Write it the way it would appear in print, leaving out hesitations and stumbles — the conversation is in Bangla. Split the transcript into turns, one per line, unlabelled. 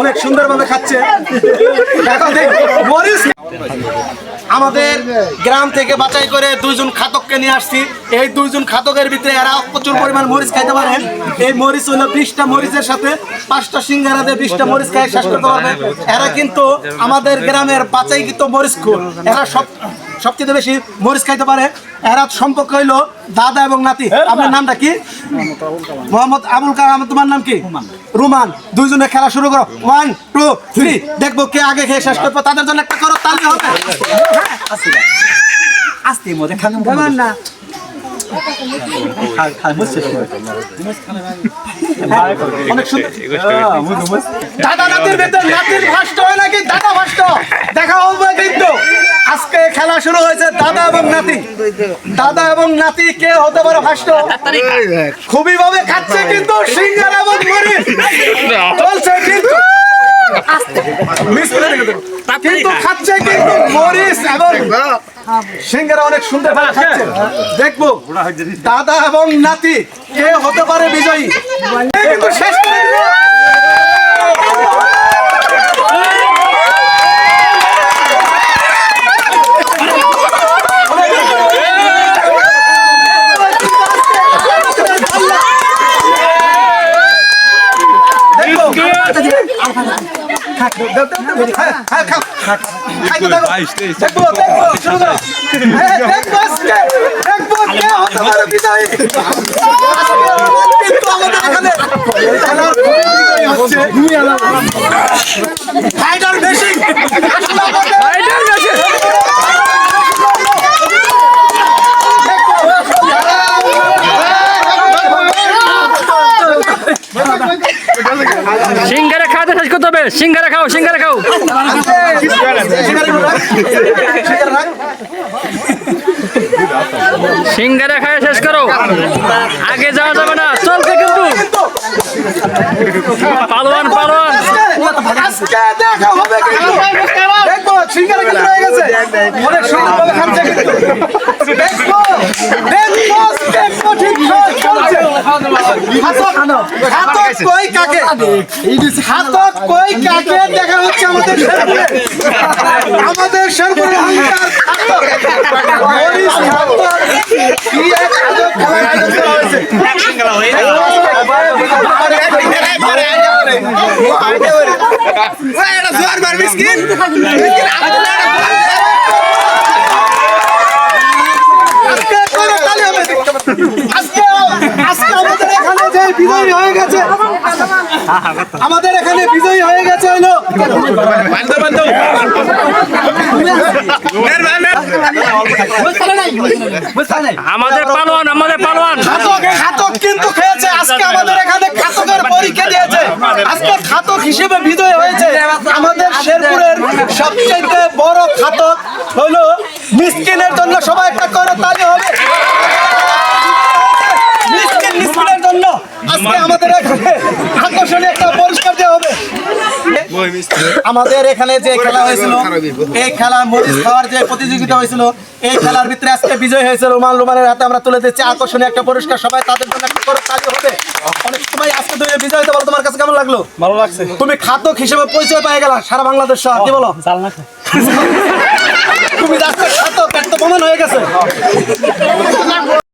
অনেক সুন্দরভাবে খাচ্ছে। আমাদের গ্রাম থেকে বাছাই করে দুইজন খাতককে নিয়ে আসছি। এই দুইজন খাতকের ভিতরে এরা প্রচুর পরিমাণ মরিচ খাইতে পারে। এই মরিচ হলো 20টা মরিচের সাথে 5টা সিঙ্গারা দিয়ে 20টা মরিচ খাই শেষ করতে পারবে। এরা কিন্তু আমাদের গ্রামের বাছাইকৃত মরিচখোর। এরা সবচেয়ে বেশি মরিচ খাইতে পারে। এরা সম্পর্ক হইলো দাদা এবং নাতি। আপনার নামটা কি? মোহাম্মদ আবুল কালাম। তোমার নাম কি? রুমান। দুইজনে খেলা শুরু করো। 1 2 3 দেখবো কে আগে খেয়ে শেষ করবে। তাদের জন্য একটা করো তালি হবে।
আস্তে মধ্যে খান না
অনেক সুন্দর। দাদা নাতির ভেতর নাতির ভাষ্ট হয় নাকি দাদা ভাষ্ট দেখা হবে কিন্তু। আজকে খেলা শুরু হয়েছে দাদা এবং নাতি। দাদা এবং নাতি কে হতে পারে ভাষ্ট? খুবই ভাবে খাচ্ছে কিন্তু সিঙ্গারা এবং মরিচ চলছে কিন্তু কিন্তু খাচ্ছে কিন্তু মরিচ এবং সিঙ্গারা অনেক সুন্দর ভাবে খাচ্ছে। দেখবো দাদা এবং নাতি কে হতে পারে বিজয়ী। কিন্তু শেষ করে দিল।
সিঙ্গারা খাওয়াতে শেষ করতে হবে। সিঙ্গারা খাও, সিঙ্গারা খাও। সিঙ্গারা খাওয়া শেষ করো, আগে যাওয়া যাবে না, চলছে কিন্তু। পালোয়ান পালোয়ান
দেখা হচ্ছে আমাদের শেরপুরের আমাদের এখানে বিজয়ী হয়ে গেছে হলো
আমাদের পালোয়ান, আমাদের পালোয়ান
খাতক কিন্তু খেয়েছে। আজকে আমাদের এখানে খাতকের পরীক্ষা দিয়েছে। আজকে খাতক হিসেবে বিজয় হয়েছে আমাদের শেরপুরের সবচেয়ে বড় খাতক হলো মিসকিনের জন্য সবাই একটা করে তালি হবে। মিসকিনের জন্য আজকে আমাদের এখানে আকর্ষণীয় একটা পুরস্কার দেওয়া হবে। আমাদের এখানে যে খেলা হয়েছিল, এই খেলা মরিচ খাওয়ার যে প্রতিযোগিতা হয়েছিল, এই খেলার ভিতরে আজকে বিজয় হয়েছে রুমানের হাতে আমরা তুলে দিচ্ছি আকর্ষণীয় একটা পুরস্কার। সবাই তাদের জন্য একটা করে তালি হবে। অনেক সময় আজকে তুমি বিজয় হতে বলো, তোমার কাছে কেমন লাগলো?
ভালো লাগছে।
তুমি খাতক হিসেবে পরিচয় পেয়ে গেলা সারা বাংলাদেশ সহ, কি বলো? তুমি খাতক একটা প্রমাণ হয়ে গেছে।